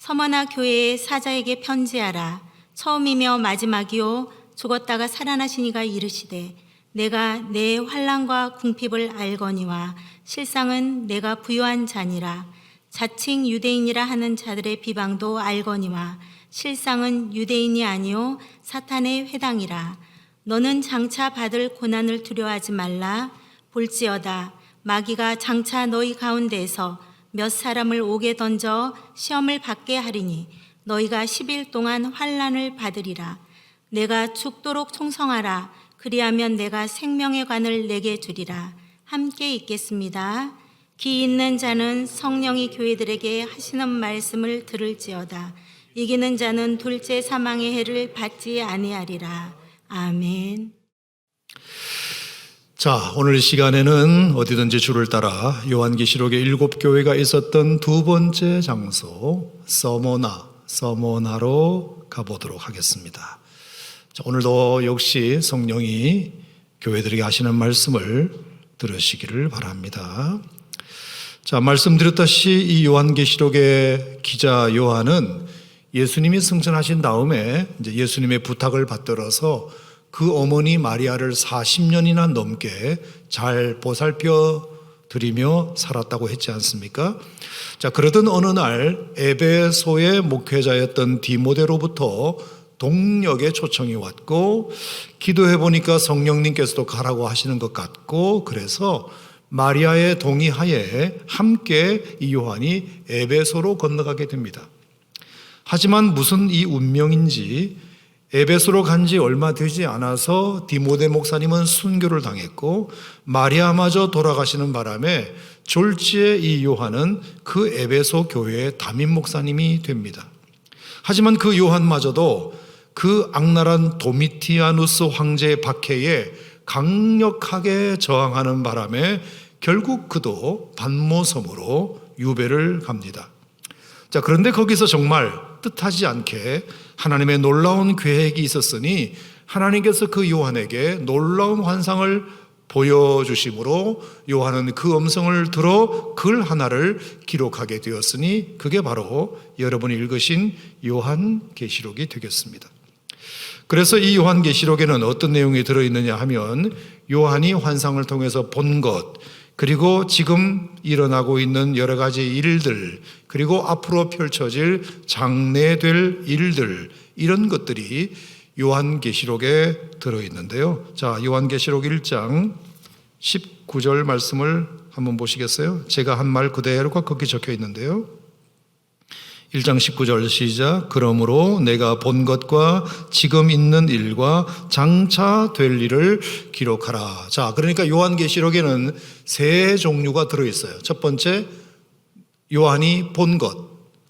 서머나 교회의 사자에게 편지하라. 처음이며 마지막이요 죽었다가 살아나신 이가 이르시되 내가 내 환난과 궁핍을 알거니와 실상은 내가 부요한 자니라. 자칭 유대인이라 하는 자들의 비방도 알거니와 실상은 유대인이 아니요 사탄의 회당이라. 너는 장차 받을 고난을 두려워하지 말라. 볼지어다 마귀가 장차 너희 가운데에서 몇 사람을 옥에 던져 시험을 받게 하리니 너희가 10일 동안 환난을 받으리라. 내가 죽도록 충성하라. 그리하면 내가 생명의 관을 내게 주리라. 함께 읽겠습니다. 귀 있는 자는 성령이 교회들에게 하시는 말씀을 들을지어다. 이기는 자는 둘째 사망의 해를 받지 아니하리라. 아멘. 자, 오늘 시간에는 어디든지 주를 따라 요한계시록의 7교회가 있었던 두 번째 장소 서모나로 가보도록 하겠습니다. 자, 오늘도 역시 성령이 교회들에게 하시는 말씀을 들으시기를 바랍니다. 자, 말씀드렸다시피 이 요한계시록의 기자 요한은 예수님이 승천하신 다음에 이제 예수님의 부탁을 받들어서 그 어머니 마리아를 40년이나 넘게 잘 보살펴 드리며 살았다고 했지 않습니까? 자, 그러던 어느 날 에베소의 목회자였던 디모데로부터 동역의 초청이 왔고 기도해 보니까 성령님께서도 가라고 하시는 것 같고 그래서 마리아의 동의하에 함께 이 요한이 에베소로 건너가게 됩니다. 하지만 무슨 이 운명인지 에베소로 간 지 얼마 되지 않아서 디모데 목사님은 순교를 당했고 마리아마저 돌아가시는 바람에 졸지에 이 요한은 그 에베소 교회의 담임 목사님이 됩니다. 하지만 그 요한마저도 그 악랄한 도미티아누스 황제의 박해에 강력하게 저항하는 바람에 결국 그도 반모섬으로 유배를 갑니다. 자, 그런데 거기서 정말 뜻하지 않게 하나님의 놀라운 계획이 있었으니 하나님께서 그 요한에게 놀라운 환상을 보여주심으로 요한은 그 음성을 들어 글 하나를 기록하게 되었으니 그게 바로 여러분이 읽으신 요한계시록이 되겠습니다. 그래서 이 요한계시록에는 어떤 내용이 들어있느냐 하면 요한이 환상을 통해서 본 것, 그리고 지금 일어나고 있는 여러 가지 일들, 그리고 앞으로 펼쳐질 장래될 일들, 이런 것들이 요한계시록에 들어있는데요. 자, 요한계시록 1장 19절 말씀을 한번 보시겠어요? 제가 한 말 그대로가 거기 적혀 있는데요. 1장 19절 시작. 그러므로 내가 본 것과 지금 있는 일과 장차 될 일을 기록하라. 자, 그러니까 요한계시록에는 세 종류가 들어있어요. 첫 번째, 요한이 본 것.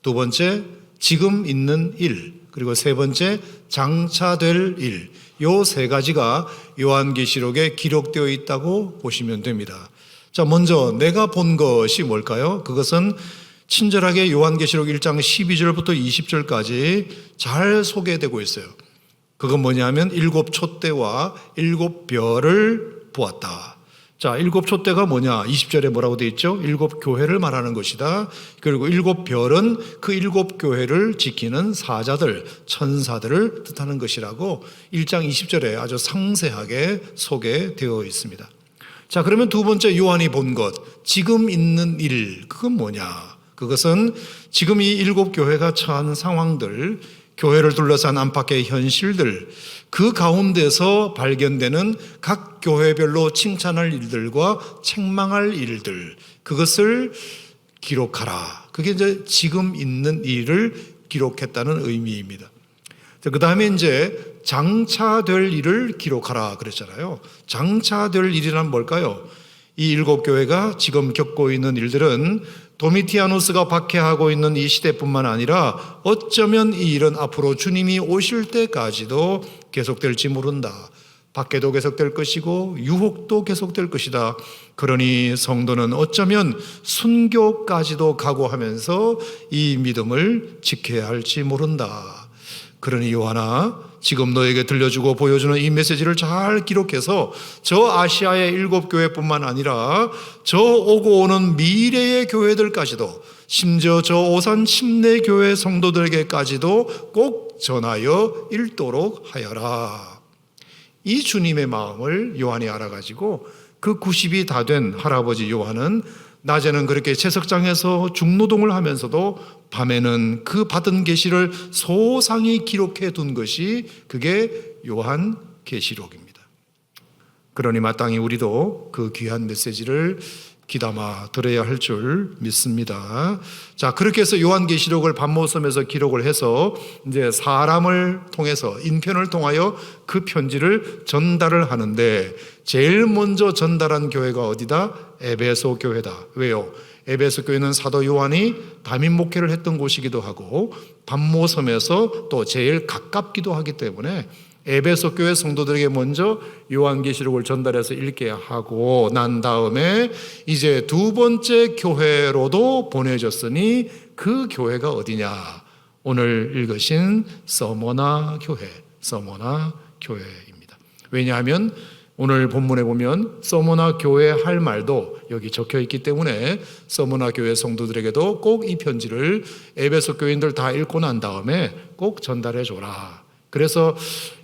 두 번째, 지금 있는 일. 그리고 세 번째, 장차 될 일. 요 세 가지가 요한계시록에 기록되어 있다고 보시면 됩니다. 자, 먼저 내가 본 것이 뭘까요? 그것은 친절하게 요한계시록 1장 12절부터 20절까지 잘 소개되고 있어요. 그건 뭐냐면 7 촛대와 7 별을 보았다. 자, 7 촛대가 뭐냐? 20절에 뭐라고 되어 있죠? 7 교회를 말하는 것이다. 그리고 7 별은 그 7 교회를 지키는 사자들, 천사들을 뜻하는 것이라고 1장 20절에 아주 상세하게 소개되어 있습니다. 자, 그러면 두 번째 요한이 본 것, 지금 있는 일, 그건 뭐냐? 그것은 지금 이 7 교회가 처한 상황들, 교회를 둘러싼 안팎의 현실들, 그 가운데서 발견되는 각 교회별로 칭찬할 일들과 책망할 일들, 그것을 기록하라. 그게 이제 지금 있는 일을 기록했다는 의미입니다. 그 다음에 이제 장차 될 일을 기록하라 그랬잖아요. 장차 될 일이란 뭘까요? 이 7 교회가 지금 겪고 있는 일들은 도미티아누스가 박해하고 있는 이 시대뿐만 아니라 어쩌면 이 일은 앞으로 주님이 오실 때까지도 계속될지 모른다. 박해도 계속될 것이고 유혹도 계속될 것이다. 그러니 성도는 어쩌면 순교까지도 각오하면서 이 믿음을 지켜야 할지 모른다. 그러니 요한아, 지금 너에게 들려주고 보여주는 이 메시지를 잘 기록해서 저 아시아의 7교회뿐만 아니라 저 오고 오는 미래의 교회들까지도, 심지어 저 오산 침례교회 성도들에게까지도 꼭 전하여 읽도록 하여라. 이 주님의 마음을 요한이 알아가지고 그 90이 다 된 할아버지 요한은 낮에는 그렇게 채석장에서 중노동을 하면서도 밤에는 그 받은 계시를 소상히 기록해 둔 것이 그게 요한 계시록입니다. 그러니 마땅히 우리도 그 귀한 메시지를 귀담아 들어야 할 줄 믿습니다. 자, 그렇게 해서 요한계시록을 밤모섬에서 기록을 해서 이제 사람을 통해서, 인편을 통하여 그 편지를 전달을 하는데, 제일 먼저 전달한 교회가 어디다? 에베소 교회다. 왜요? 에베소 교회는 사도 요한이 담임 목회를 했던 곳이기도 하고 밤모섬에서 또 제일 가깝기도 하기 때문에 에베소 교회 성도들에게 먼저 요한계시록을 전달해서 읽게 하고 난 다음에 이제 두 번째 교회로도 보내졌으니 그 교회가 어디냐? 오늘 읽으신 서머나 교회입니다. 왜냐하면 오늘 본문에 보면 서머나 교회 할 말도 여기 적혀 있기 때문에 서머나 교회 성도들에게도 꼭 이 편지를 에베소 교인들 다 읽고 난 다음에 꼭 전달해 줘라. 그래서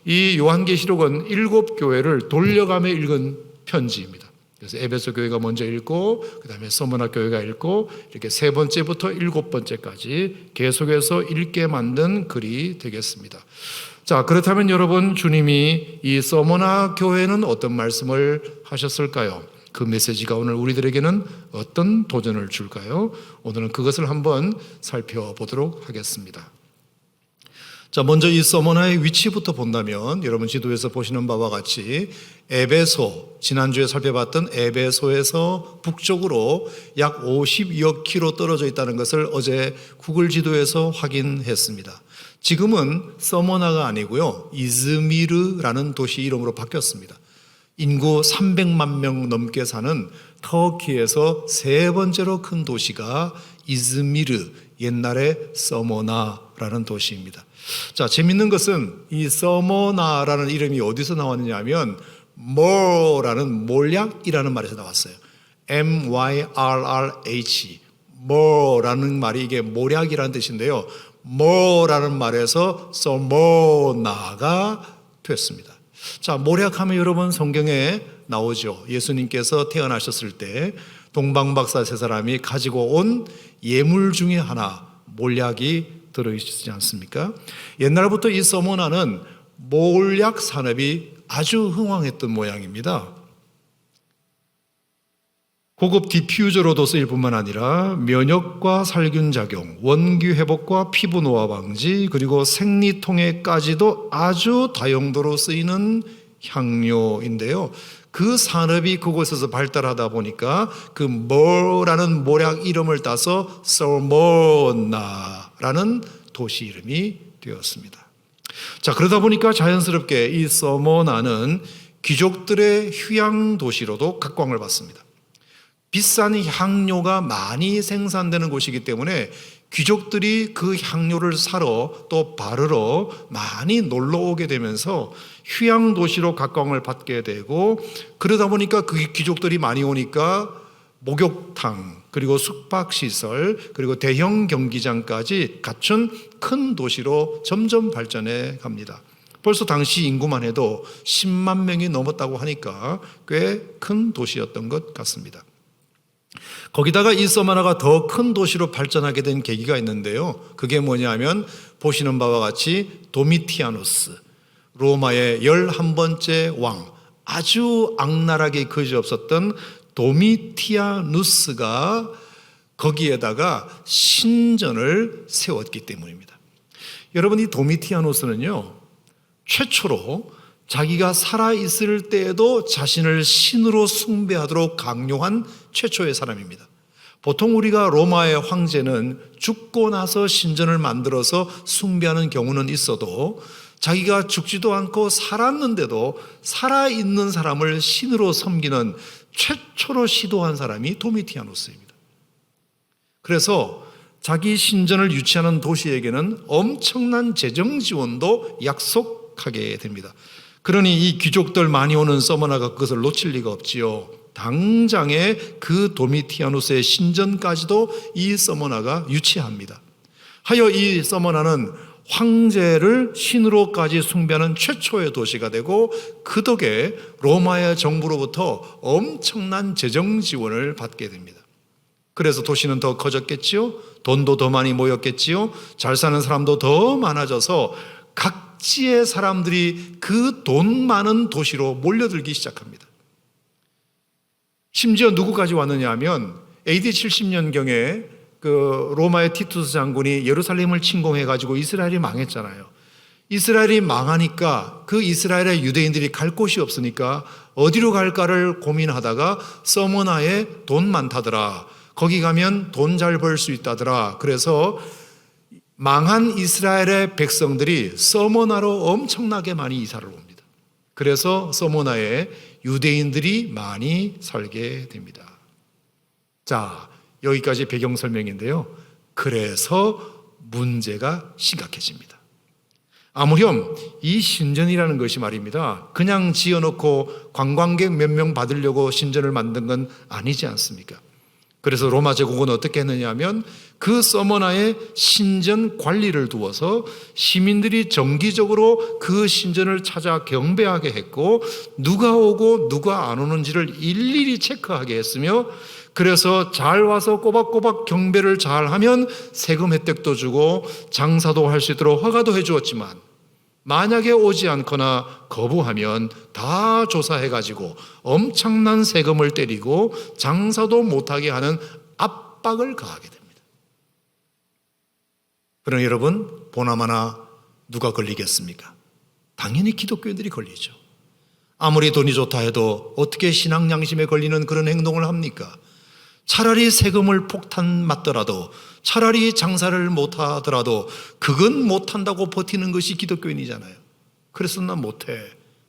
이 요한계시록은 7교회를 돌려가며 읽은 편지입니다. 그래서 에베소 교회가 먼저 읽고 그 다음에 서머나 교회가 읽고 이렇게 세 번째부터 7번째까지 계속해서 읽게 만든 글이 되겠습니다. 자, 그렇다면 여러분, 주님이 이 서머나 교회는 어떤 말씀을 하셨을까요? 그 메시지가 오늘 우리들에게는 어떤 도전을 줄까요? 오늘은 그것을 한번 살펴보도록 하겠습니다. 자, 먼저 이 서머나의 위치부터 본다면 여러분 지도에서 보시는 바와 같이 에베소, 지난주에 살펴봤던 에베소에서 북쪽으로 약 52억 킬로 떨어져 있다는 것을 어제 구글 지도에서 확인했습니다. 지금은 서머나가 아니고요, 이즈미르라는 도시 이름으로 바뀌었습니다. 인구 300만 명 넘게 사는 터키에서 세 번째로 큰 도시가 이즈미르, 옛날에 서머나라는 도시입니다. 자, 재밌는 것은 이 서머나라는 이름이 어디서 나왔느냐 하면 mor라는 몰약이라는 말에서 나왔어요. MYRRH, mor라는 말이 이게 몰약이라는 뜻인데요. mor라는 말에서 서머나가 됐습니다. 자, 몰약하면 여러분 성경에 나오죠. 예수님께서 태어나셨을 때 동방박사 세 사람이 가지고 온 예물 중에 하나, 몰약이 들어있지 않습니까? 옛날부터 이 서머나는 몰약 산업이 아주 흥왕했던 모양입니다. 고급 디퓨저로도 쓰일 뿐만 아니라 면역과 살균 작용, 원기 회복과 피부 노화 방지, 그리고 생리통에까지도 아주 다용도로 쓰이는 향료인데요. 그 산업이 그곳에서 발달하다 보니까 그 뭐라는 몰약 이름을 따서 서머나라는 도시 이름이 되었습니다. 자, 그러다 보니까 자연스럽게 이 서머나는 귀족들의 휴양 도시로도 각광을 받습니다. 비싼 향료가 많이 생산되는 곳이기 때문에 귀족들이 그 향료를 사러 또 바르러 많이 놀러 오게 되면서 휴양 도시로 각광을 받게 되고, 그러다 보니까 그 귀족들이 많이 오니까 목욕탕, 그리고 숙박시설, 그리고 대형 경기장까지 갖춘 큰 도시로 점점 발전해 갑니다. 벌써 당시 인구만 해도 10만 명이 넘었다고 하니까 꽤 큰 도시였던 것 같습니다. 거기다가 이 서머나가 더 큰 도시로 발전하게 된 계기가 있는데요. 그게 뭐냐면 보시는 바와 같이 도미티아누스, 로마의 11번째 왕, 아주 악랄하게 그지없었던 도미티아누스가 거기에다가 신전을 세웠기 때문입니다. 여러분, 이 도미티아누스는요, 최초로 자기가 살아있을 때에도 자신을 신으로 숭배하도록 강요한 최초의 사람입니다. 보통 우리가 로마의 황제는 죽고 나서 신전을 만들어서 숭배하는 경우는 있어도 자기가 죽지도 않고 살았는데도 살아있는 사람을 신으로 섬기는 최초로 시도한 사람이 도미티아누스입니다. 그래서 자기 신전을 유치하는 도시에게는 엄청난 재정 지원도 약속하게 됩니다. 그러니 이 귀족들 많이 오는 서머나가 그것을 놓칠 리가 없지요. 당장에 그 도미티아누스의 신전까지도 이 서머나가 유치합니다. 하여 이 서머나는 황제를 신으로까지 숭배하는 최초의 도시가 되고 그 덕에 로마의 정부로부터 엄청난 재정 지원을 받게 됩니다. 그래서 도시는 더 커졌겠지요. 돈도 더 많이 모였겠지요. 잘 사는 사람도 더 많아져서 각지의 사람들이 그 돈 많은 도시로 몰려들기 시작합니다. 심지어 누구까지 왔느냐 하면 AD 70년경에 그 로마의 티투스 장군이 예루살렘을 침공해가지고 이스라엘이 망했잖아요. 이스라엘이 망하니까 그 이스라엘의 유대인들이 갈 곳이 없으니까 어디로 갈까를 고민하다가 서머나에 돈 많다더라. 거기 가면 돈 잘 벌 수 있다더라. 그래서 망한 이스라엘의 백성들이 서머나로 엄청나게 많이 이사를 옵니다. 그래서 서머나에 유대인들이 많이 살게 됩니다. 자, 여기까지 배경 설명인데요. 그래서 문제가 심각해집니다. 아무렴 이 신전이라는 것이 말입니다. 그냥 지어놓고 관광객 몇 명 받으려고 신전을 만든 건 아니지 않습니까? 그래서 로마 제국은 어떻게 했느냐 하면 그 서머나에 신전 관리를 두어서 시민들이 정기적으로 그 신전을 찾아 경배하게 했고 누가 오고 누가 안 오는지를 일일이 체크하게 했으며 그래서 잘 와서 꼬박꼬박 경배를 잘 하면 세금 혜택도 주고 장사도 할 수 있도록 허가도 해 주었지만 만약에 오지 않거나 거부하면 다 조사해가지고 엄청난 세금을 때리고 장사도 못하게 하는 압박을 가하게 됩니다. 그러나 여러분, 보나마나 누가 걸리겠습니까? 당연히 기독교인들이 걸리죠. 아무리 돈이 좋다 해도 어떻게 신앙 양심에 걸리는 그런 행동을 합니까? 차라리 세금을 폭탄 맞더라도 차라리 장사를 못하더라도 그건 못한다고 버티는 것이 기독교인이잖아요. 그래서 난 못해,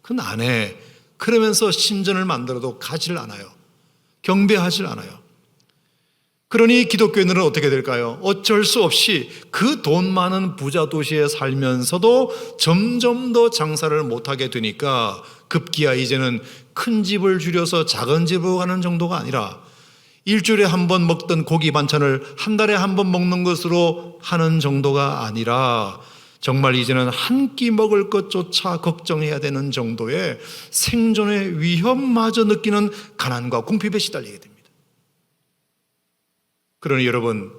그건 안 해, 그러면서 신전을 만들어도 가지를 않아요. 경배하질 않아요. 그러니 기독교인들은 어떻게 될까요? 어쩔 수 없이 그 돈 많은 부자 도시에 살면서도 점점 더 장사를 못하게 되니까 급기야 이제는 큰 집을 줄여서 작은 집으로 가는 정도가 아니라 일주일에 한 번 먹던 고기 반찬을 한 달에 한 번 먹는 것으로 하는 정도가 아니라 정말 이제는 한 끼 먹을 것조차 걱정해야 되는 정도의 생존의 위험마저 느끼는 가난과 궁핍에 시달리게 됩니다. 그러니 여러분,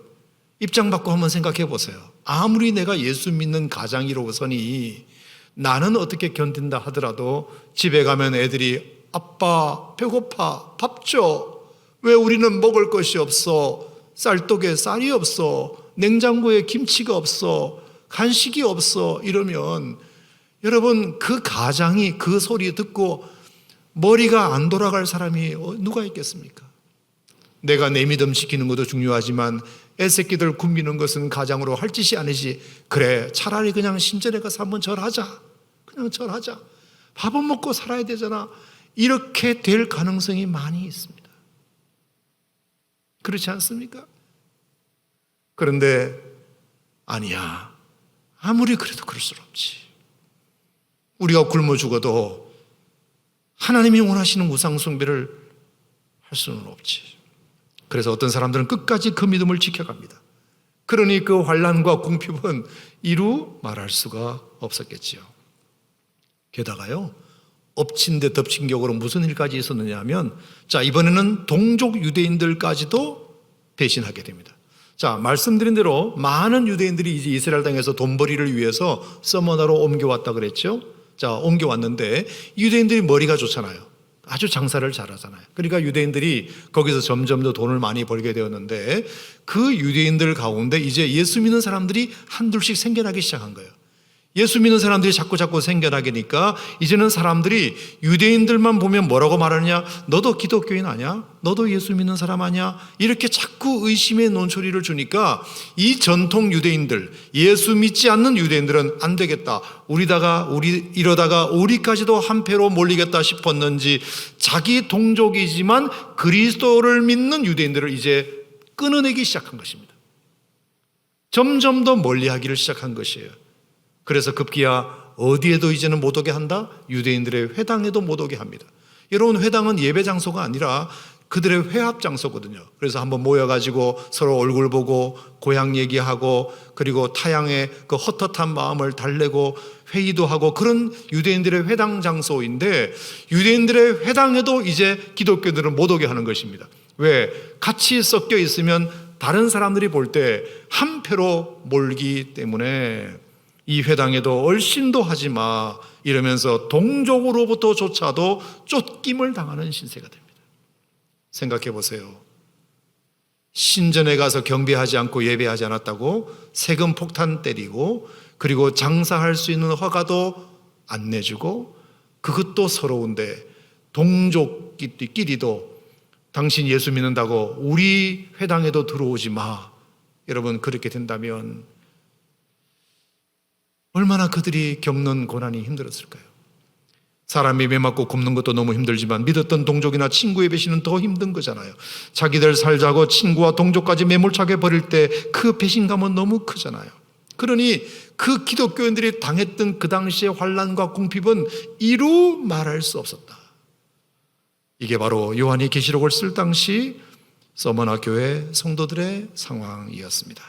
입장 바꿔 한번 생각해 보세요. 아무리 내가 예수 믿는 가장이로서니 나는 어떻게 견딘다 하더라도 집에 가면 애들이 아빠 배고파 밥 줘. 왜 우리는 먹을 것이 없어? 쌀떡에 쌀이 없어. 냉장고에 김치가 없어. 간식이 없어. 이러면 여러분, 그 가장이 그 소리 듣고 머리가 안 돌아갈 사람이 누가 있겠습니까? 내가 내 믿음 지키는 것도 중요하지만 애새끼들 굶기는 것은 가장으로 할 짓이 아니지. 그래, 차라리 그냥 신전에 가서 한번 절하자. 그냥 절하자. 밥은 먹고 살아야 되잖아. 이렇게 될 가능성이 많이 있습니다. 그렇지 않습니까? 그런데 아니야. 아무리 그래도 그럴 수 없지. 우리가 굶어 죽어도 하나님이 원하시는 우상 숭배를 할 수는 없지. 그래서 어떤 사람들은 끝까지 그 믿음을 지켜갑니다. 그러니 그 환난과 궁핍은 이루 말할 수가 없었겠지요. 게다가요, 엎친 데 덮친 격으로 무슨 일까지 있었느냐 하면, 자, 이번에는 동족 유대인들까지도 배신하게 됩니다. 자, 말씀드린 대로 많은 유대인들이 이제 이스라엘 땅에서 돈벌이를 위해서 서머나로 옮겨왔다 그랬죠. 자, 옮겨왔는데 유대인들이 머리가 좋잖아요. 아주 장사를 잘하잖아요. 그러니까 유대인들이 거기서 점점 더 돈을 많이 벌게 되었는데 그 유대인들 가운데 이제 예수 믿는 사람들이 한둘씩 생겨나기 시작한 거예요. 예수 믿는 사람들이 자꾸 생겨나게 되니까 이제는 사람들이 유대인들만 보면 뭐라고 말하느냐? 너도 기독교인 아니야? 너도 예수 믿는 사람 아니야? 이렇게 자꾸 의심의 논소리를 주니까 이 전통 유대인들, 예수 믿지 않는 유대인들은 안 되겠다. 이러다가 우리까지도 한패로 몰리겠다 싶었는지 자기 동족이지만 그리스도를 믿는 유대인들을 이제 끊어내기 시작한 것입니다. 점점 더 멀리하기를 시작한 것이에요. 그래서 급기야 어디에도 이제는 못 오게 한다? 유대인들의 회당에도 못 오게 합니다. 여러분, 회당은 예배 장소가 아니라 그들의 회합 장소거든요. 그래서 한번 모여가지고 서로 얼굴 보고 고향 얘기하고 그리고 타향의 그 헛헛한 마음을 달래고 회의도 하고 그런 유대인들의 회당 장소인데, 유대인들의 회당에도 이제 기독교들은 못 오게 하는 것입니다. 왜? 같이 섞여 있으면 다른 사람들이 볼 때 한패로 몰기 때문에 이 회당에도 얼씬도 하지 마 이러면서 동족으로부터조차도 쫓김을 당하는 신세가 됩니다. 생각해 보세요. 신전에 가서 경배하지 않고 예배하지 않았다고 세금 폭탄 때리고, 그리고 장사할 수 있는 허가도 안 내주고, 그것도 서러운데 동족끼리도 당신 예수 믿는다고 우리 회당에도 들어오지 마. 여러분, 그렇게 된다면 얼마나 그들이 겪는 고난이 힘들었을까요? 사람이 매 맞고 굶는 것도 너무 힘들지만 믿었던 동족이나 친구의 배신은 더 힘든 거잖아요. 자기들 살자고 친구와 동족까지 매몰차게 버릴 때 그 배신감은 너무 크잖아요. 그러니 그 기독교인들이 당했던 그 당시의 환난과 궁핍은 이루 말할 수 없었다. 이게 바로 요한이 계시록을 쓸 당시 서머나 교회 성도들의 상황이었습니다.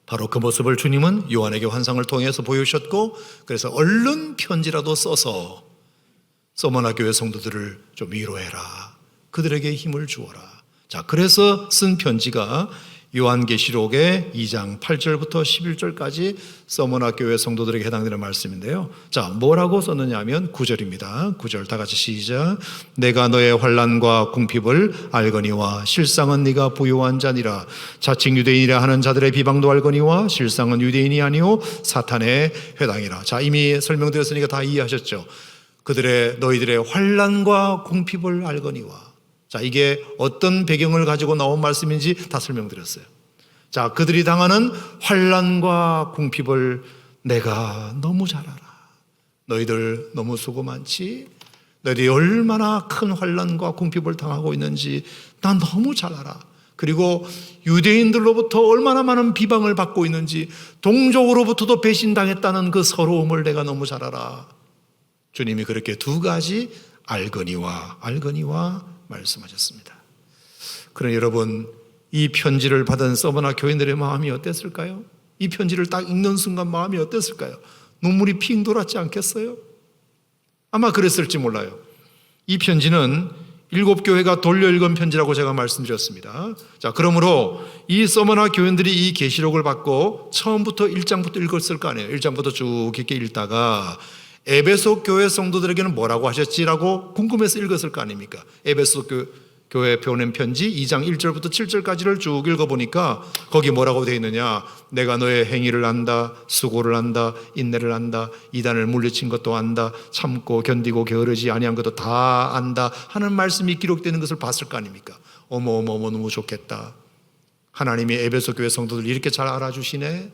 바로 그 모습을 주님은 요한에게 환상을 통해서 보여주셨고, 그래서 얼른 편지라도 써서 서머나 교회 성도들을 좀 위로해라, 그들에게 힘을 주어라. 자, 그래서 쓴 편지가 요한계시록의 2장 8절부터 11절까지 서머나 교회 성도들에게 해당되는 말씀인데요. 자, 뭐라고 썼느냐 하면 9절입니다. 9절 다 같이 시작. 내가 너의 환난과 궁핍을 알거니와 실상은 네가 부요한 자니라. 자칭 유대인이라 하는 자들의 비방도 알거니와 실상은 유대인이 아니오 사탄의 회당이라. 자, 이미 설명드렸으니까 다 이해하셨죠. 너희들의 환난과 궁핍을 알거니와. 자, 이게 어떤 배경을 가지고 나온 말씀인지 다 설명드렸어요. 자, 그들이 당하는 환난과 궁핍을 내가 너무 잘 알아. 너희들 너무 수고 많지? 너희들이 얼마나 큰 환난과 궁핍을 당하고 있는지 난 너무 잘 알아. 그리고 유대인들로부터 얼마나 많은 비방을 받고 있는지, 동족으로부터도 배신당했다는 그 서러움을 내가 너무 잘 알아. 주님이 그렇게 두 가지 알거니와 말씀하셨습니다. 그러나 여러분, 이 편지를 받은 서머나 교인들의 마음이 어땠을까요? 이 편지를 딱 읽는 순간 마음이 어땠을까요? 눈물이 핑 돌았지 않겠어요? 아마 그랬을지 몰라요. 이 편지는 7교회가 돌려 읽은 편지라고 제가 말씀드렸습니다. 자, 그러므로 이 서머나 교인들이 이 계시록을 받고 처음부터 1장부터 읽었을 거 아니에요. 1장부터 쭉 깊게 읽다가 에베소 교회 성도들에게는 뭐라고 하셨지라고 궁금해서 읽었을 거 아닙니까? 에베소 교회 보낸 편지 2장 1절부터 7절까지를 쭉 읽어보니까 거기 뭐라고 되어 있느냐? 내가 너의 행위를 안다, 수고를 안다, 인내를 안다, 이단을 물리친 것도 안다, 참고 견디고 게으르지 아니한 것도 다 안다 하는 말씀이 기록되는 것을 봤을 거 아닙니까? 어머 너무 좋겠다. 하나님이 에베소 교회 성도들 이렇게 잘 알아주시네.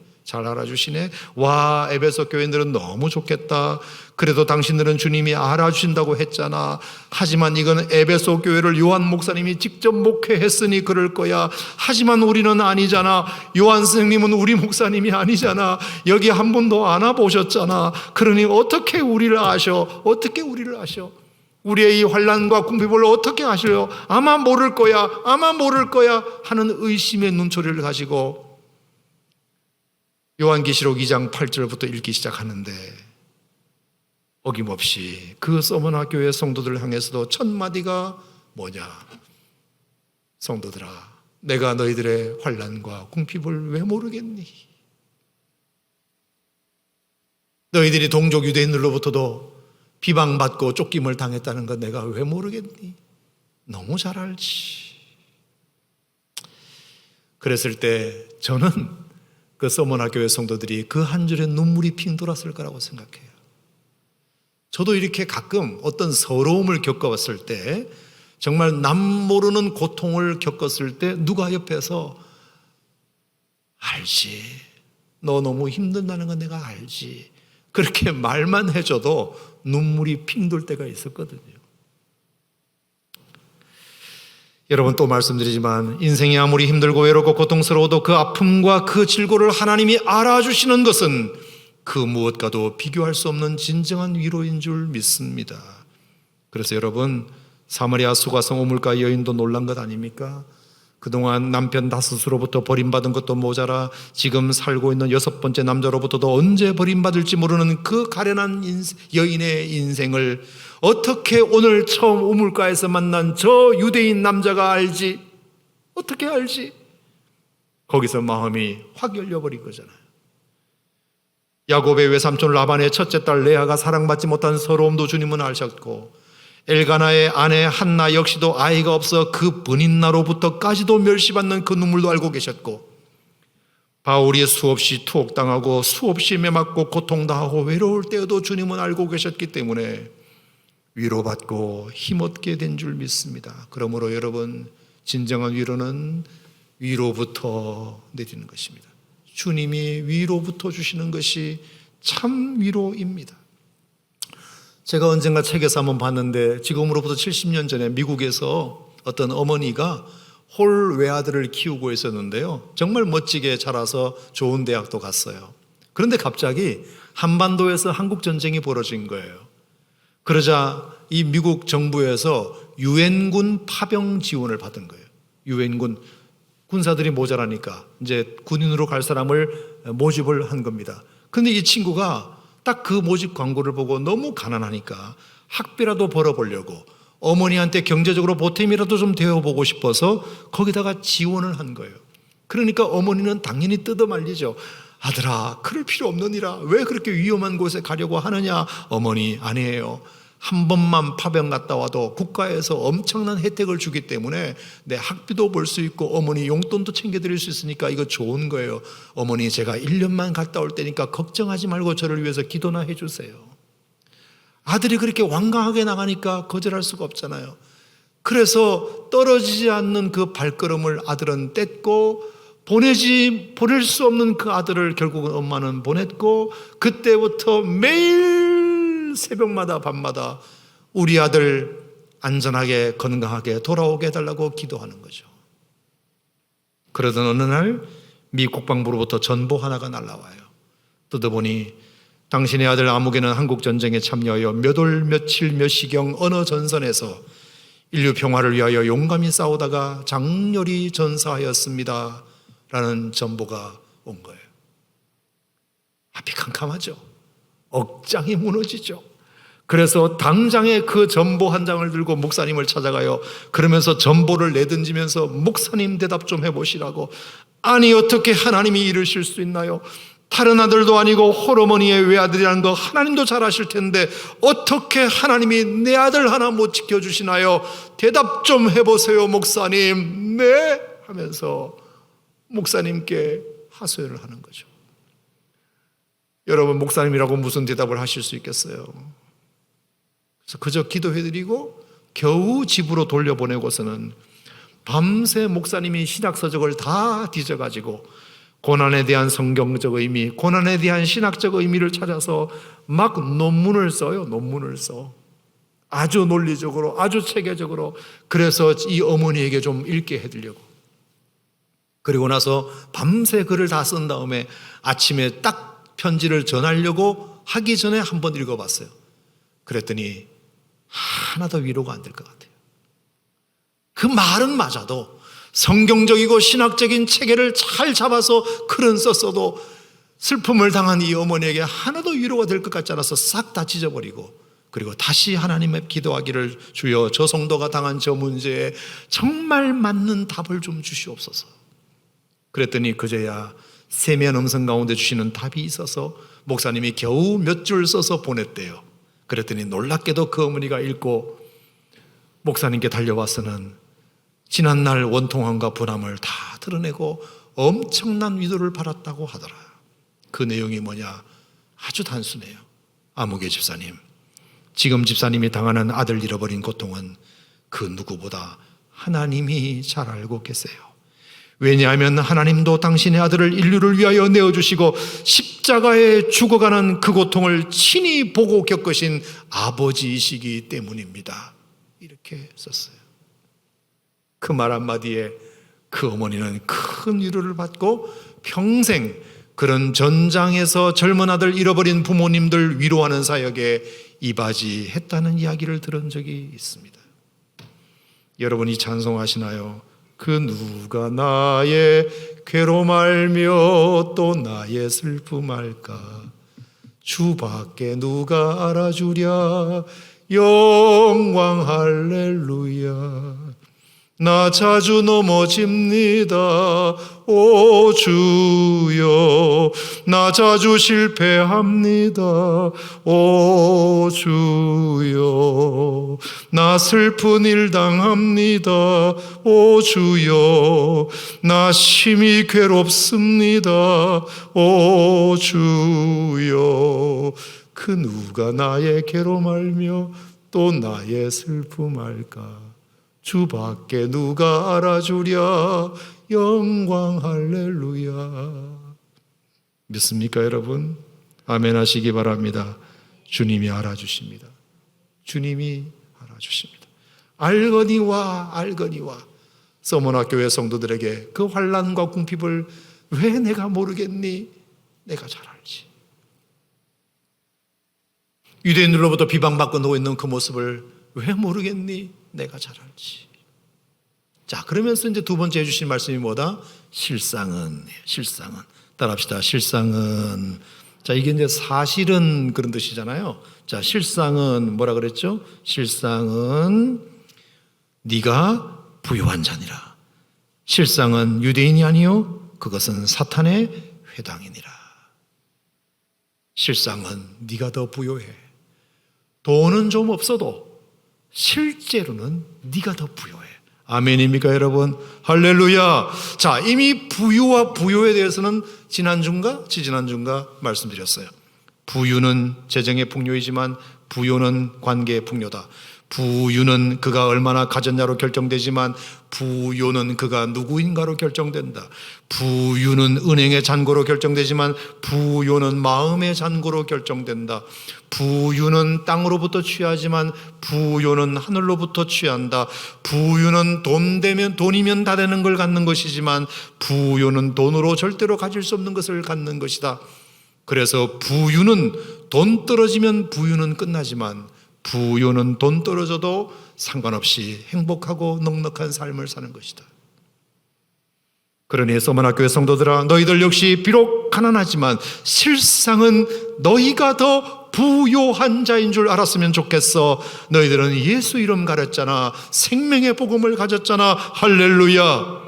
와, 에베소 교인들은 너무 좋겠다. 그래도 당신들은 주님이 알아주신다고 했잖아. 하지만 이건 에베소 교회를 요한 목사님이 직접 목회했으니 그럴 거야. 하지만 우리는 아니잖아. 요한 선생님은 우리 목사님이 아니잖아. 여기 한 번도 안 와보셨잖아. 그러니 어떻게 우리를 아셔? 우리의 이 환난과 궁핍을 어떻게 아셔요? 아마 모를 거야 하는 의심의 눈초리를 가지고 요한계시록 2장 8절부터 읽기 시작하는데, 어김없이 그 서머나 교회 성도들을 향해서도 첫 마디가 뭐냐? 성도들아, 내가 너희들의 환난과 궁핍을 왜 모르겠니? 너희들이 동족 유대인들로부터도 비방받고 쫓김을 당했다는 건 내가 왜 모르겠니? 너무 잘 알지. 그랬을 때 저는 그 서머나 교회 성도들이 그 한 줄에 눈물이 핑 돌았을 거라고 생각해요. 저도 이렇게 가끔 어떤 서러움을 겪어봤을 때, 정말 남 모르는 고통을 겪었을 때 누가 옆에서 알지, 너 너무 힘든다는 건 내가 알지, 그렇게 말만 해줘도 눈물이 핑 돌 때가 있었거든요. 여러분, 또 말씀드리지만 인생이 아무리 힘들고 외롭고 고통스러워도 그 아픔과 그 질고를 하나님이 알아주시는 것은 그 무엇과도 비교할 수 없는 진정한 위로인 줄 믿습니다. 그래서 여러분, 사마리아 수가성 우물가 여인도 놀란 것 아닙니까? 그동안 남편 다스로부터 버림받은 것도 모자라 지금 살고 있는 6번째 남자로부터도 언제 버림받을지 모르는 그 가련한 여인의 인생을 어떻게 오늘 처음 우물가에서 만난 저 유대인 남자가 알지? 어떻게 알지? 거기서 마음이 확 열려버린 거잖아요. 야곱의 외삼촌 라반의 첫째 딸 레아가 사랑받지 못한 서러움도 주님은 아셨고, 엘가나의 아내 한나 역시도 아이가 없어 그 번인나로부터까지도 멸시받는 그 눈물도 알고 계셨고, 바울이 수없이 투옥당하고 수없이 매맞고 고통당하고 외로울 때에도 주님은 알고 계셨기 때문에 위로받고 힘없게 된 줄 믿습니다. 그러므로 여러분, 진정한 위로는 위로부터 내리는 것입니다. 주님이 위로부터 주시는 것이 참 위로입니다. 제가 언젠가 책에서 한번 봤는데, 지금으로부터 70년 전에 미국에서 어떤 어머니가 홀 외아들을 키우고 있었는데요, 정말 멋지게 자라서 좋은 대학도 갔어요. 그런데 갑자기 한반도에서 한국 전쟁이 벌어진 거예요. 그러자 이 미국 정부에서 유엔군 파병 지원을 받은 거예요. 유엔군 군사들이 모자라니까 이제 군인으로 갈 사람을 모집을 한 겁니다. 그런데 이 친구가 딱 그 모집 광고를 보고 너무 가난하니까 학비라도 벌어보려고 어머니한테 경제적으로 보탬이라도 좀 되어보고 싶어서 거기다가 지원을 한 거예요. 그러니까 어머니는 당연히 뜯어말리죠. 아들아, 그럴 필요 없느니라. 왜 그렇게 위험한 곳에 가려고 하느냐. 어머니, 아니에요. 한 번만 파병 갔다 와도 국가에서 엄청난 혜택을 주기 때문에 내 학비도 벌 수 있고 어머니 용돈도 챙겨드릴 수 있으니까 이거 좋은 거예요. 어머니, 제가 1년만 갔다 올 테니까 걱정하지 말고 저를 위해서 기도나 해주세요. 아들이 그렇게 완강하게 나가니까 거절할 수가 없잖아요. 그래서 떨어지지 않는 그 발걸음을 아들은 뗐고, 보낼 수 없는 그 아들을 결국은 엄마는 보냈고, 그때부터 매일 새벽마다 밤마다 우리 아들 안전하게 건강하게 돌아오게 해달라고 기도하는 거죠. 그러던 어느 날 미 국방부로부터 전보 하나가 날라와요. 뜯어보니 당신의 아들 아무개는 한국전쟁에 참여하여 몇 월 며칠 몇 시경 어느 전선에서 인류 평화를 위하여 용감히 싸우다가 장렬히 전사하였습니다 라는 전보가 온 거예요. 앞이 캄캄하죠. 억장이 무너지죠. 그래서 당장에 그 전보 한 장을 들고 목사님을 찾아가요. 그러면서 전보를 내던지면서 목사님 대답 좀 해보시라고. 아니, 어떻게 하나님이 이러실 수 있나요? 다른 아들도 아니고 홀어머니의 외아들이라는 거 하나님도 잘 아실 텐데 어떻게 하나님이 내 아들 하나 못 지켜주시나요? 대답 좀 해보세요, 목사님. 네? 하면서 목사님께 하소연을 하는 거죠. 여러분, 목사님이라고 무슨 대답을 하실 수 있겠어요? 그래서 그저 기도해드리고 겨우 집으로 돌려보내고서는 밤새 목사님이 신학서적을 다 뒤져가지고 고난에 대한 성경적 의미, 고난에 대한 신학적 의미를 찾아서 막 논문을 써요. 논문을 써. 아주 논리적으로, 아주 체계적으로. 그래서 이 어머니에게 좀 읽게 해드리려고. 그리고 나서 밤새 글을 다 쓴 다음에 아침에 딱 편지를 전하려고 하기 전에 한번 읽어봤어요. 그랬더니 하나도 위로가 안 될 것 같아요. 그 말은 맞아도 성경적이고 신학적인 체계를 잘 잡아서 글은 썼어도 슬픔을 당한 이 어머니에게 하나도 위로가 될 것 같지 않아서 싹 다 찢어버리고, 그리고 다시 하나님의 기도하기를, 주여 저 성도가 당한 저 문제에 정말 맞는 답을 좀 주시옵소서. 그랬더니 그제야 세미한 음성 가운데 주시는 답이 있어서 목사님이 겨우 몇 줄 써서 보냈대요. 그랬더니 놀랍게도 그 어머니가 읽고 목사님께 달려와서는 지난날 원통함과 분함을 다 드러내고 엄청난 위로를 받았다고 하더라. 그 내용이 뭐냐? 아주 단순해요. 아무개 집사님, 지금 집사님이 당하는 아들 잃어버린 고통은 그 누구보다 하나님이 잘 알고 계세요. 왜냐하면 하나님도 당신의 아들을 인류를 위하여 내어주시고 십자가에 죽어가는 그 고통을 친히 보고 겪으신 아버지이시기 때문입니다. 이렇게 썼어요. 그 말 한마디에 그 어머니는 큰 위로를 받고 평생 그런 전장에서 젊은 아들 잃어버린 부모님들 위로하는 사역에 이바지했다는 이야기를 들은 적이 있습니다. 여러분이 찬송하시나요? 그 누가 나의 괴로움 알며 또 나의 슬픔 알까? 주밖에 누가 알아주랴. 영광 할렐루야. 나 자주 넘어집니다. 오 주여. 나 자주 실패합니다. 오 주여. 나 슬픈 일 당합니다. 오 주여. 나 심히 괴롭습니다. 오 주여. 그 누가 나의 괴로움 알며 또 나의 슬픔 알까? 주밖에 누가 알아주랴. 영광 할렐루야. 믿습니까 여러분? 아멘 하시기 바랍니다. 주님이 알아주십니다. 주님이 알아주십니다. 알거니와 서머나 교회 성도들에게 그 환난과 궁핍을 왜 내가 모르겠니? 내가 잘 알지. 유대인들로부터 비방받고 누워 있는 그 모습을 왜 모르겠니? 내가 잘 알지. 자, 그러면서 이제 두 번째 해주신 말씀이 뭐다? 실상은. 따라합시다. 실상은. 자, 이게 이제 사실은 그런 뜻이잖아요. 자, 실상은 뭐라 그랬죠? 실상은 네가 부요한 자니라. 실상은 유대인이 아니요 그것은 사탄의 회당이니라. 실상은 네가 더 부요해. 돈은 좀 없어도 실제로는 네가 더 부요해. 아멘입니까 여러분? 할렐루야. 자, 이미 부유와 부요에 대해서는 지지난주인가 말씀드렸어요. 부유는 재정의 풍요이지만 부요는 관계의 풍요다. 부유는 그가 얼마나 가졌냐로 결정되지만 부요는 그가 누구인가로 결정된다. 부유는 은행의 잔고로 결정되지만 부요는 마음의 잔고로 결정된다. 부유는 땅으로부터 취하지만 부요는 하늘로부터 취한다. 부유는 돈이면 다 되는 걸 갖는 것이지만 부요는 돈으로 절대로 가질 수 없는 것을 갖는 것이다. 그래서 부유는 돈 떨어지면 부유는 끝나지만 부요는 돈 떨어져도 상관없이 행복하고 넉넉한 삶을 사는 것이다. 그러니 서머나교회 성도들아, 너희들 역시 비록 가난하지만 실상은 너희가 더 부요한 자인 줄 알았으면 좋겠어. 너희들은 예수 이름 가졌잖아. 생명의 복음을 가졌잖아. 할렐루야.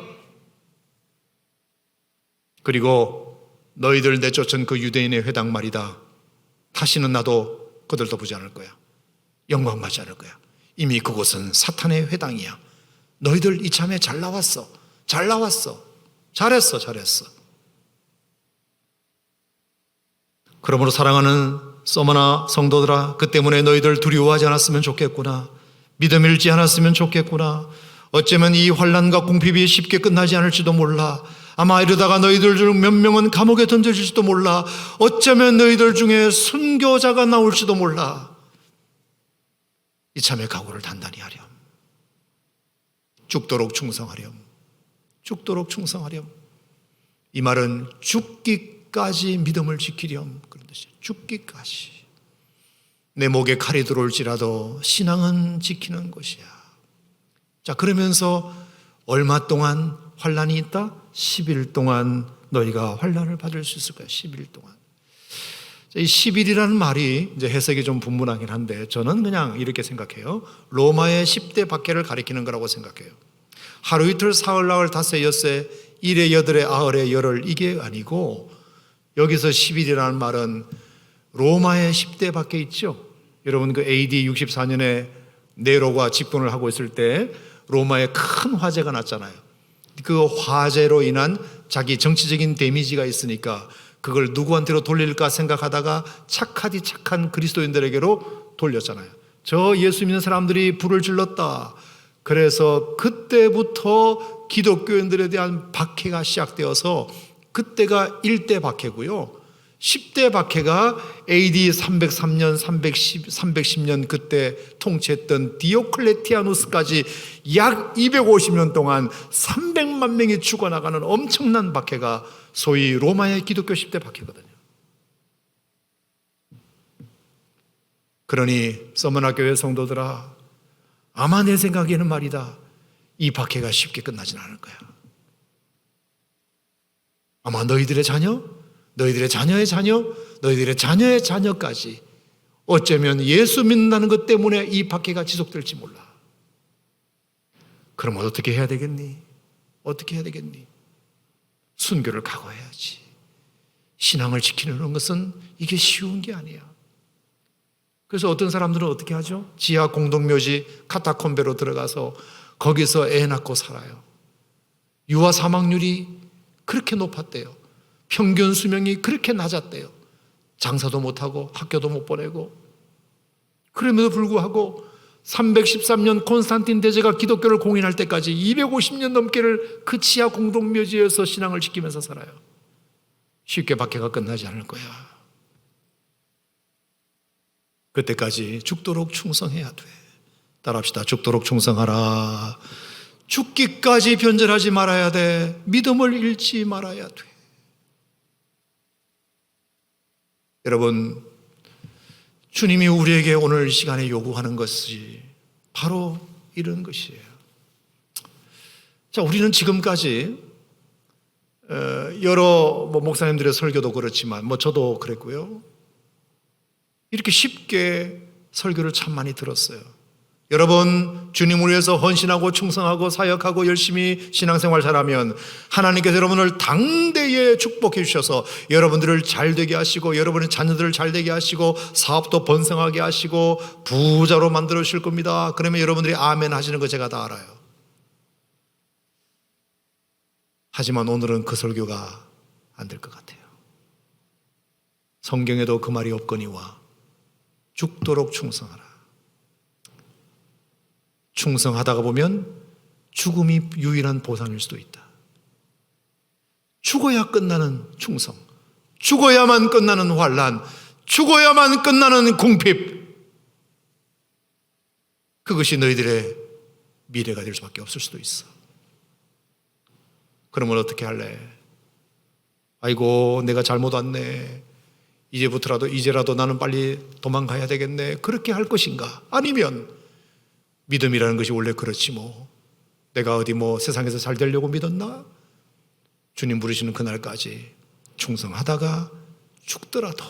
그리고 너희들 내쫓은 그 유대인의 회당 말이다. 다시는 나도 그들도 보지 않을 거야. 영광받지 않을 거야. 이미 그곳은 사탄의 회당이야. 너희들 이참에 잘 나왔어. 잘했어. 그러므로 사랑하는 서머나 성도들아, 그 때문에 너희들 두려워하지 않았으면 좋겠구나. 믿음 잃지 않았으면 좋겠구나. 어쩌면 이 환난과 궁핍이 쉽게 끝나지 않을지도 몰라. 아마 이러다가 너희들 중 몇 명은 감옥에 던져질지도 몰라. 어쩌면 너희들 중에 순교자가 나올지도 몰라. 이참에 각오를 단단히 하렴. 죽도록 충성하렴. 이 말은 죽기까지 믿음을 지키렴, 그런 뜻이에요. 죽기까지. 내 목에 칼이 들어올지라도 신앙은 지키는 것이야. 자, 그러면서 얼마 동안 환난이 있다? 10일 동안 너희가 환난을 받을 수 있을 거야. 10일 동안. 이 10일이라는 말이 이제 해석이 좀 분분하긴 한데 저는 그냥 이렇게 생각해요. 로마의 10대 박해를 가리키는 거라고 생각해요. 하루 이틀 사흘 나흘 닷새 엿새 일에 여덟에 아흘에 열흘 이게 아니고 여기서 10일이라는 말은 로마의 10대 박해 있죠. 여러분 그 AD 64년에 네로가 집권을 하고 있을 때 로마에 큰 화재가 났잖아요. 그 화재로 인한 자기 정치적인 데미지가 있으니까 그걸 누구한테로 돌릴까 생각하다가 착한 그리스도인들에게로 돌렸잖아요. 저 예수 믿는 사람들이 불을 질렀다. 그래서 그때부터 기독교인들에 대한 박해가 시작되어서 그때가 1대 박해고요. 10대 박해가 AD 303년, 310년 그때 통치했던 디오클레티아누스까지 약 250년 동안 300만 명이 죽어나가는 엄청난 박해가 소위 로마의 기독교 10대 박해거든요. 그러니 서머나 교회 성도들아, 아마 내 생각에는 말이다, 이 박해가 쉽게 끝나진 않을 거야. 아마 너희들의 자녀, 너희들의 자녀의 자녀, 너희들의 자녀의 자녀까지 어쩌면 예수 믿는다는 것 때문에 이 박해가 지속될지 몰라. 그럼 어떻게 해야 되겠니? 어떻게 해야 되겠니? 순교를 각오해야지. 신앙을 지키는 것은 이게 쉬운 게 아니야. 그래서 어떤 사람들은 어떻게 하죠? 지하 공동묘지 카타콤베로 들어가서 거기서 애 낳고 살아요. 유아 사망률이 그렇게 높았대요. 평균 수명이 그렇게 낮았대요. 장사도 못하고 학교도 못 보내고. 그럼에도 불구하고 313년 콘스탄틴 대제가 기독교를 공인할 때까지 250년 넘게를 그 지하 공동묘지에서 신앙을 지키면서 살아요. 쉽게 박해가 끝나지 않을 거야. 그때까지 죽도록 충성해야 돼. 따라합시다. 죽도록 충성하라. 죽기까지 변절하지 말아야 돼. 믿음을 잃지 말아야 돼. 여러분, 주님이 우리에게 오늘 이 시간에 요구하는 것이 바로 이런 것이에요. 자, 우리는 지금까지 여러 목사님들의 설교도 그렇지만 저도 그랬고요. 이렇게 쉽게 설교를 참 많이 들었어요. 여러분, 주님을 위해서 헌신하고 충성하고 사역하고 열심히 신앙생활 잘하면 하나님께서 여러분을 당대에 축복해 주셔서 여러분들을 잘되게 하시고 여러분의 자녀들을 잘되게 하시고 사업도 번성하게 하시고 부자로 만들어 주실 겁니다. 그러면 여러분들이 아멘 하시는 거 제가 다 알아요. 하지만 오늘은 그 설교가 안 될 것 같아요. 성경에도 그 말이 없거니와 죽도록 충성하라. 충성하다가 보면 죽음이 유일한 보상일 수도 있다. 죽어야 끝나는 충성, 죽어야만 끝나는 환난, 죽어야만 끝나는 궁핍, 그것이 너희들의 미래가 될 수밖에 없을 수도 있어. 그러면 어떻게 할래? 아이고, 내가 잘못 왔네. 이제라도 나는 빨리 도망가야 되겠네. 그렇게 할 것인가? 아니면 믿음이라는 것이 원래 그렇지 뭐. 내가 어디 세상에서 잘 되려고 믿었나? 주님 부르시는 그날까지 충성하다가 죽더라도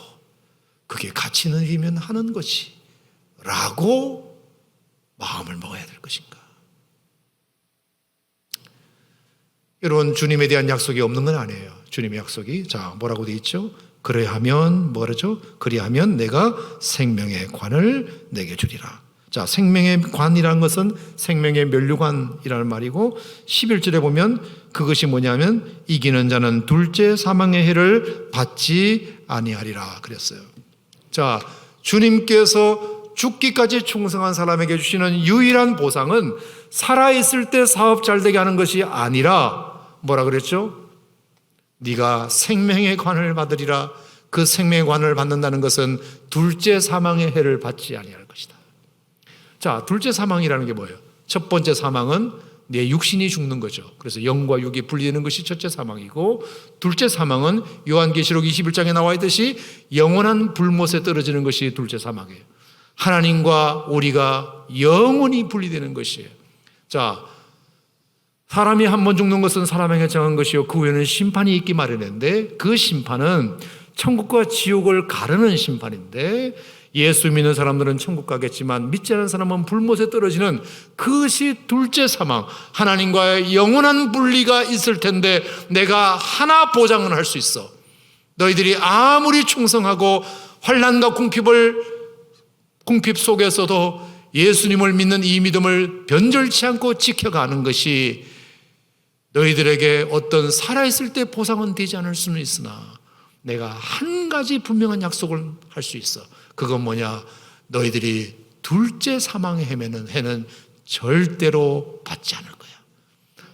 그게 가치는 일이면 하는 것이 라고 마음을 먹어야 될 것인가? 여러분, 주님에 대한 약속이 없는 건 아니에요. 주님의 약속이 뭐라고 되어 있죠? 그리하면 내가 생명의 관을 내게 주리라. 생명의 관이라는 것은 생명의 면류관이라는 말이고 11절에 보면 그것이 뭐냐면 이기는 자는 둘째 사망의 해를 받지 아니하리라 그랬어요. 주님께서 죽기까지 충성한 사람에게 주시는 유일한 보상은 살아있을 때 사업 잘되게 하는 것이 아니라 뭐라 그랬죠? 네가 생명의 관을 받으리라. 그 생명의 관을 받는다는 것은 둘째 사망의 해를 받지 아니할 것이다. 둘째 사망이라는 게 뭐예요? 첫 번째 사망은 내 육신이 죽는 거죠. 그래서 영과 육이 분리되는 것이 첫째 사망이고, 둘째 사망은 요한계시록 21장에 나와 있듯이 영원한 불못에 떨어지는 것이 둘째 사망이에요. 하나님과 우리가 영원히 분리되는 것이에요. 사람이 한 번 죽는 것은 사람에게 정한 것이요 그 후에는 심판이 있기 마련인데, 그 심판은 천국과 지옥을 가르는 심판인데, 예수 믿는 사람들은 천국 가겠지만 믿지 않은 사람은 불못에 떨어지는 그것이 둘째 사망, 하나님과의 영원한 분리가 있을 텐데 내가 하나 보장은 할 수 있어. 너희들이 아무리 충성하고 환난과 궁핍 속에서도 예수님을 믿는 이 믿음을 변절치 않고 지켜가는 것이 너희들에게 어떤 살아있을 때 보상은 되지 않을 수는 있으나 내가 한 가지 분명한 약속을 할 수 있어. 그건 뭐냐? 너희들이 둘째 사망의 해는 절대로 받지 않을 거야.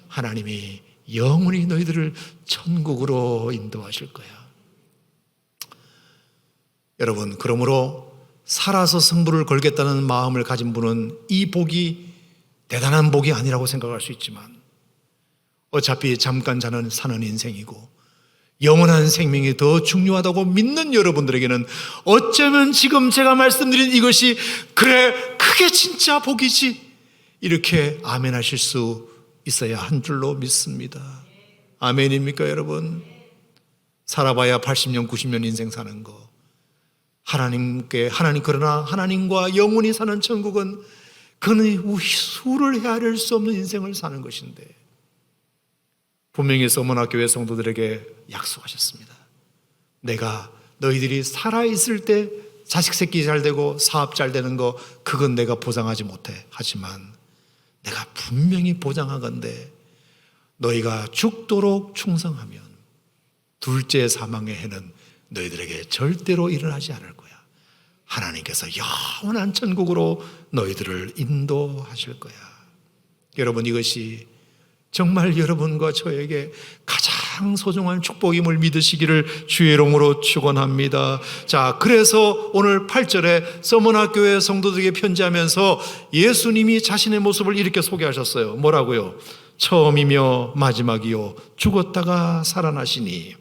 하나님이 영원히 너희들을 천국으로 인도하실 거야. 여러분, 그러므로 살아서 승부를 걸겠다는 마음을 가진 분은 이 복이 대단한 복이 아니라고 생각할 수 있지만 어차피 잠깐 사는 인생이고 영원한 생명이 더 중요하다고 믿는 여러분들에게는 어쩌면 지금 제가 말씀드린 이것이 그래 그게 진짜 복이지 이렇게 아멘하실 수 있어야 한 줄로 믿습니다. 아멘입니까 여러분? 살아봐야 80년 90년 인생 사는 거 그러나 하나님과 영원히 사는 천국은 그는 수를 헤아릴 수 없는 인생을 사는 것인데 분명히 서머나교회 성도들에게 약속하셨습니다. 내가 너희들이 살아있을 때 자식 새끼 잘 되고 사업 잘 되는 거 그건 내가 보장하지 못해. 하지만 내가 분명히 보장하건대 너희가 죽도록 충성하면 둘째 사망의 해는 너희들에게 절대로 일어나지 않을 거야. 하나님께서 영원한 천국으로 너희들을 인도하실 거야. 여러분, 이것이 정말 여러분과 저에게 가장 소중한 축복임을 믿으시기를 주의 이름으로 축원합니다. 자, 그래서 오늘 8절에 서머나교회 성도들에게 편지하면서 예수님이 자신의 모습을 이렇게 소개하셨어요. 뭐라고요? 처음이며 마지막이요 죽었다가 살아나시니.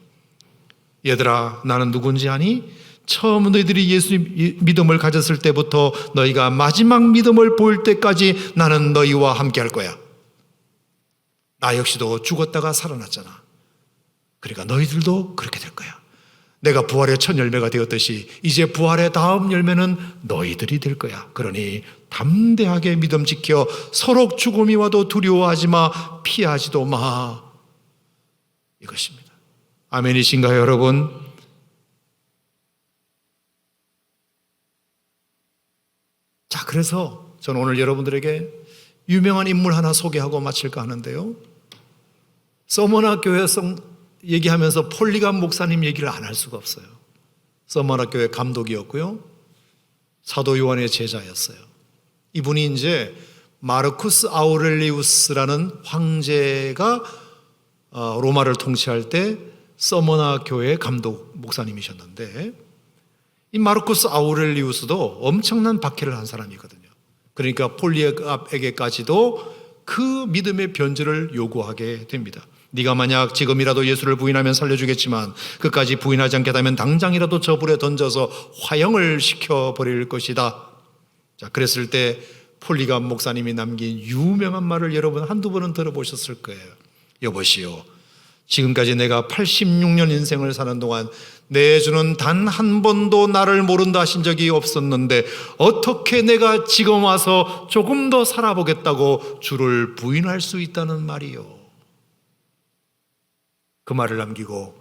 얘들아, 나는 누군지 아니? 처음 너희들이 예수님 믿음을 가졌을 때부터 너희가 마지막 믿음을 보일 때까지 나는 너희와 함께 할 거야. 나 역시도 죽었다가 살아났잖아. 그러니까 너희들도 그렇게 될 거야. 내가 부활의 첫 열매가 되었듯이 이제 부활의 다음 열매는 너희들이 될 거야. 그러니 담대하게 믿음 지켜 서로 죽음이 와도 두려워하지 마, 피하지도 마. 이것입니다. 아멘이신가요 여러분? 자, 그래서 저는 오늘 여러분들에게 유명한 인물 하나 소개하고 마칠까 하는데요. 서머나 교회 얘기하면서 폴리감 목사님 얘기를 안 할 수가 없어요. 서머나 교회 감독이었고요. 사도 요한의 제자였어요. 이분이 이제 마르쿠스 아우렐리우스라는 황제가 로마를 통치할 때 서머나 교회 감독 목사님이셨는데 이 마르쿠스 아우렐리우스도 엄청난 박해를 한 사람이거든요. 그러니까 폴리에게까지도 그 믿음의 변절을 요구하게 됩니다. 네가 만약 지금이라도 예수를 부인하면 살려주겠지만 끝까지 부인하지 않겠다면 당장이라도 저 불에 던져서 화형을 시켜버릴 것이다. 자, 그랬을 때 폴리감 목사님이 남긴 유명한 말을 여러분 한두 번은 들어보셨을 거예요. 여보시오, 지금까지 내가 86년 인생을 사는 동안 내 주는 단 한 번도 나를 모른다 하신 적이 없었는데 어떻게 내가 지금 와서 조금 더 살아보겠다고 주를 부인할 수 있다는 말이요. 그 말을 남기고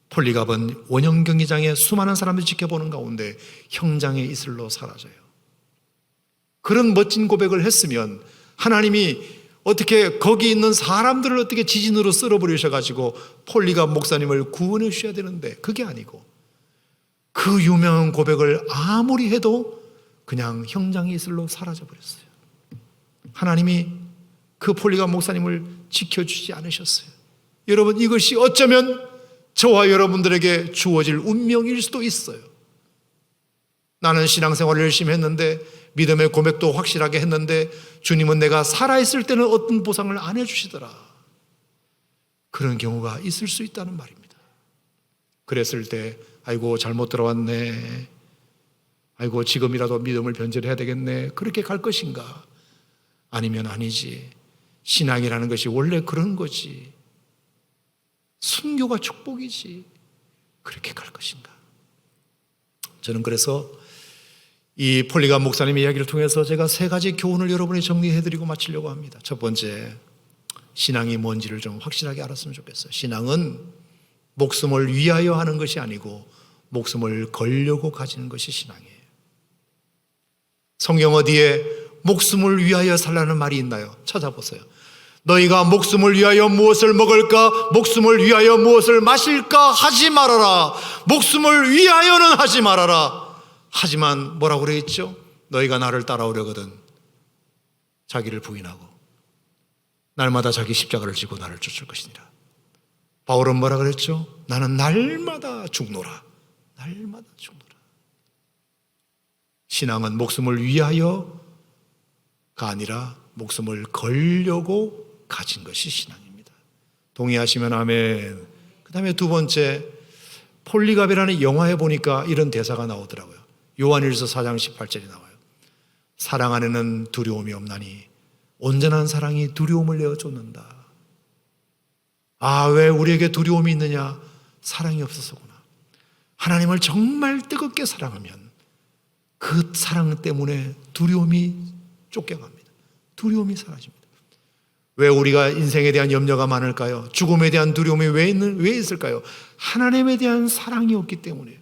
폴리갑은 원형 경기장에 수많은 사람들이 지켜보는 가운데 형장의 이슬로 사라져요. 그런 멋진 고백을 했으면 하나님이 어떻게 거기 있는 사람들을 어떻게 지진으로 쓸어버리셔가지고 폴리갑 목사님을 구원해 주셔야 되는데 그게 아니고 그 유명한 고백을 아무리 해도 그냥 형장의 이슬로 사라져버렸어요. 하나님이 그 폴리갑 목사님을 지켜주지 않으셨어요. 여러분, 이것이 어쩌면 저와 여러분들에게 주어질 운명일 수도 있어요. 나는 신앙생활을 열심히 했는데 믿음의 고백도 확실하게 했는데 주님은 내가 살아있을 때는 어떤 보상을 안 해주시더라. 그런 경우가 있을 수 있다는 말입니다. 그랬을 때 아이고 잘못 들어왔네, 아이고 지금이라도 믿음을 변절해야 되겠네, 그렇게 갈 것인가? 아니면 아니지, 신앙이라는 것이 원래 그런 거지, 순교가 축복이지, 그렇게 갈 것인가? 저는 그래서 이 폴리갑 목사님의 이야기를 통해서 제가 세 가지 교훈을 여러분이 정리해드리고 마치려고 합니다. 첫 번째, 신앙이 뭔지를 좀 확실하게 알았으면 좋겠어요. 신앙은 목숨을 위하여 하는 것이 아니고 목숨을 걸려고 가지는 것이 신앙이에요. 성경 어디에 목숨을 위하여 살라는 말이 있나요? 찾아보세요. 너희가 목숨을 위하여 무엇을 먹을까? 목숨을 위하여 무엇을 마실까? 하지 말아라. 목숨을 위하여는 하지 말아라. 하지만 뭐라고 그랬죠? 너희가 나를 따라오려거든 자기를 부인하고 날마다 자기 십자가를 지고 나를 쫓을 것이니라. 바울은 뭐라 그랬죠? 나는 날마다 죽노라. 날마다 죽노라. 신앙은 목숨을 위하여가 아니라 목숨을 걸려고 가진 것이 신앙입니다. 동의하시면 아멘. 그 다음에 두 번째, 폴리갑이라는 영화에 보니까 이런 대사가 나오더라고요. 요한일서 4장 18절이 나와요. 사랑 안에는 두려움이 없나니 온전한 사랑이 두려움을 내어쫓는다. 아, 왜 우리에게 두려움이 있느냐? 사랑이 없어서구나. 하나님을 정말 뜨겁게 사랑하면 그 사랑 때문에 두려움이 쫓겨갑니다. 두려움이 사라집니다. 왜 우리가 인생에 대한 염려가 많을까요? 죽음에 대한 두려움이 왜 있을까요? 하나님에 대한 사랑이 없기 때문이에요.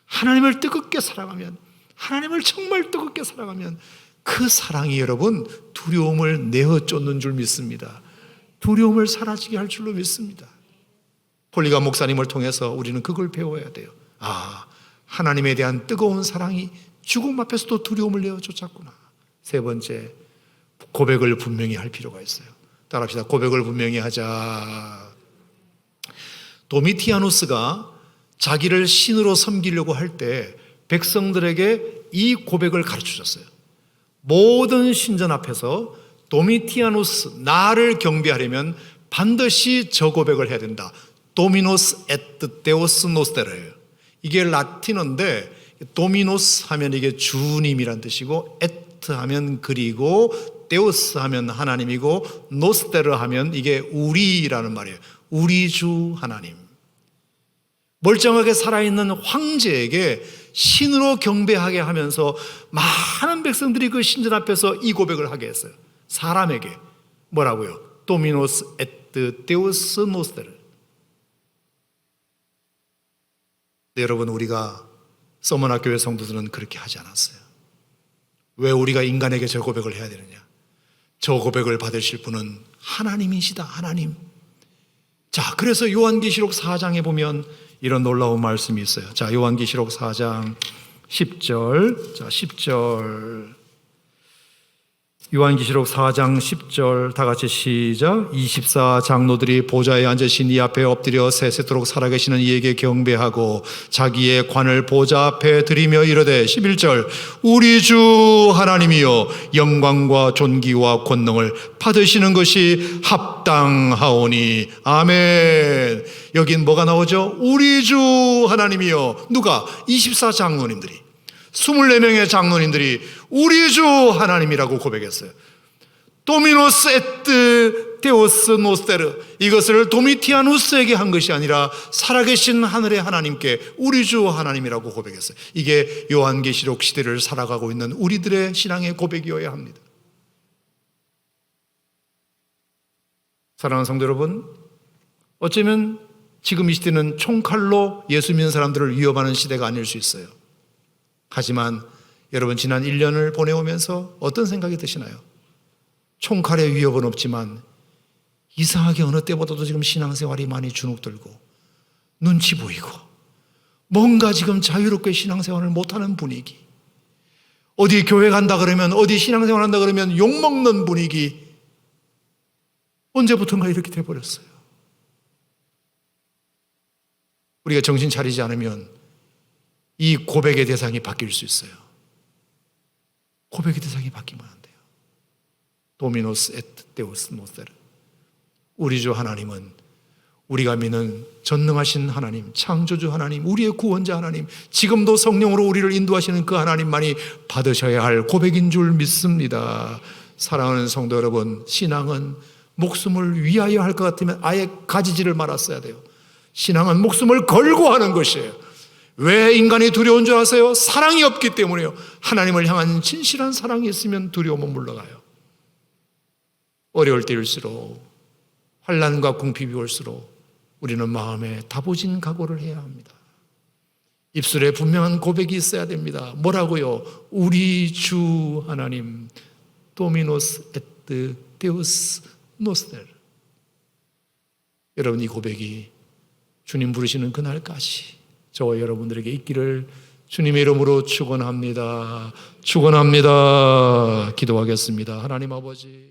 하나님을 뜨겁게 사랑하면, 하나님을 정말 뜨겁게 사랑하면 그 사랑이 여러분 두려움을 내어쫓는 줄 믿습니다. 두려움을 사라지게 할 줄로 믿습니다. 폴리갑 목사님을 통해서 우리는 그걸 배워야 돼요. 아, 하나님에 대한 뜨거운 사랑이 죽음 앞에서도 두려움을 내어쫓았구나. 세 번째, 고백을 분명히 할 필요가 있어요. 따라합시다. 고백을 분명히 하자. 도미티아누스가 자기를 신으로 섬기려고 할 때 백성들에게 이 고백을 가르쳐 줬어요. 모든 신전 앞에서 도미티아누스, 나를 경배하려면 반드시 저 고백을 해야 된다. 도미노스 에트 데오스 노스테르예요. 이게 라틴어인데 도미노스 하면 이게 주님이란 뜻이고, 에트 하면 그리고, 데오스 하면 하나님이고, 노스테르 하면 이게 우리라는 말이에요. 우리 주 하나님. 멀쩡하게 살아있는 황제에게 신으로 경배하게 하면서 많은 백성들이 그 신전 앞에서 이 고백을 하게 했어요. 사람에게 뭐라고요? 도미노스 에트 데우스 노스테르. 네, 여러분, 우리가 서머나교회 성도들은 그렇게 하지 않았어요. 왜 우리가 인간에게 저 고백을 해야 되느냐? 저 고백을 받으실 분은 하나님이시다. 하나님. 자, 그래서 요한계시록 4장에 보면 이런 놀라운 말씀이 있어요. 자, 요한계시록 4장 10절. 자, 10절. 요한계시록 4장 10절 다 같이 시작. 24장로들이 보좌에 앉으신 이 앞에 엎드려 세세토록 살아계시는 이에게 경배하고 자기의 관을 보좌 앞에 드리며 이르되 11절 우리 주 하나님이여 영광과 존귀와 권능을 받으시는 것이 합당하오니 아멘. 여긴 뭐가 나오죠? 우리 주 하나님이여. 누가? 24장로님들이 24명의 장로님들이 우리 주 하나님이라고 고백했어요. 도미노스 에트 데오스 노스테르. 이것을 도미티아누스에게 한 것이 아니라 살아계신 하늘의 하나님께 우리 주 하나님이라고 고백했어요. 이게 요한계시록 시대를 살아가고 있는 우리들의 신앙의 고백이어야 합니다. 사랑하는 성도 여러분, 어쩌면 지금 이 시대는 총칼로 예수 믿는 사람들을 위협하는 시대가 아닐 수 있어요. 하지만 여러분, 지난 1년을 보내오면서 어떤 생각이 드시나요? 총칼의 위협은 없지만 이상하게 어느 때보다도 지금 신앙생활이 많이 주눅들고 눈치 보이고 뭔가 지금 자유롭게 신앙생활을 못하는 분위기, 어디 교회 간다 그러면, 어디 신앙생활 한다 그러면 욕먹는 분위기, 언제부턴가 이렇게 돼버렸어요. 우리가 정신 차리지 않으면 이 고백의 대상이 바뀔 수 있어요. 고백의 대상이 바뀌면 안 돼요. 도미노스 에트 데우스 노스테르. 우리 주 하나님은 우리가 믿는 전능하신 하나님, 창조주 하나님, 우리의 구원자 하나님, 지금도 성령으로 우리를 인도하시는 그 하나님만이 받으셔야 할 고백인 줄 믿습니다. 사랑하는 성도 여러분, 신앙은 목숨을 위하여 할 것 같으면 아예 가지지를 말았어야 돼요. 신앙은 목숨을 걸고 하는 것이에요. 왜 인간이 두려운 줄 아세요? 사랑이 없기 때문에요. 하나님을 향한 진실한 사랑이 있으면 두려움은 물러가요. 어려울 때일수록, 환난과 궁핍이 올수록 우리는 마음에 다부진 각오를 해야 합니다. 입술에 분명한 고백이 있어야 됩니다. 뭐라고요? 우리 주 하나님, 도미노스 에트 데우스 노스테르. 여러분, 이 고백이 주님 부르시는 그날까지 저와 여러분들에게 있기를 주님의 이름으로 축원합니다. 축원합니다. 기도하겠습니다. 하나님 아버지,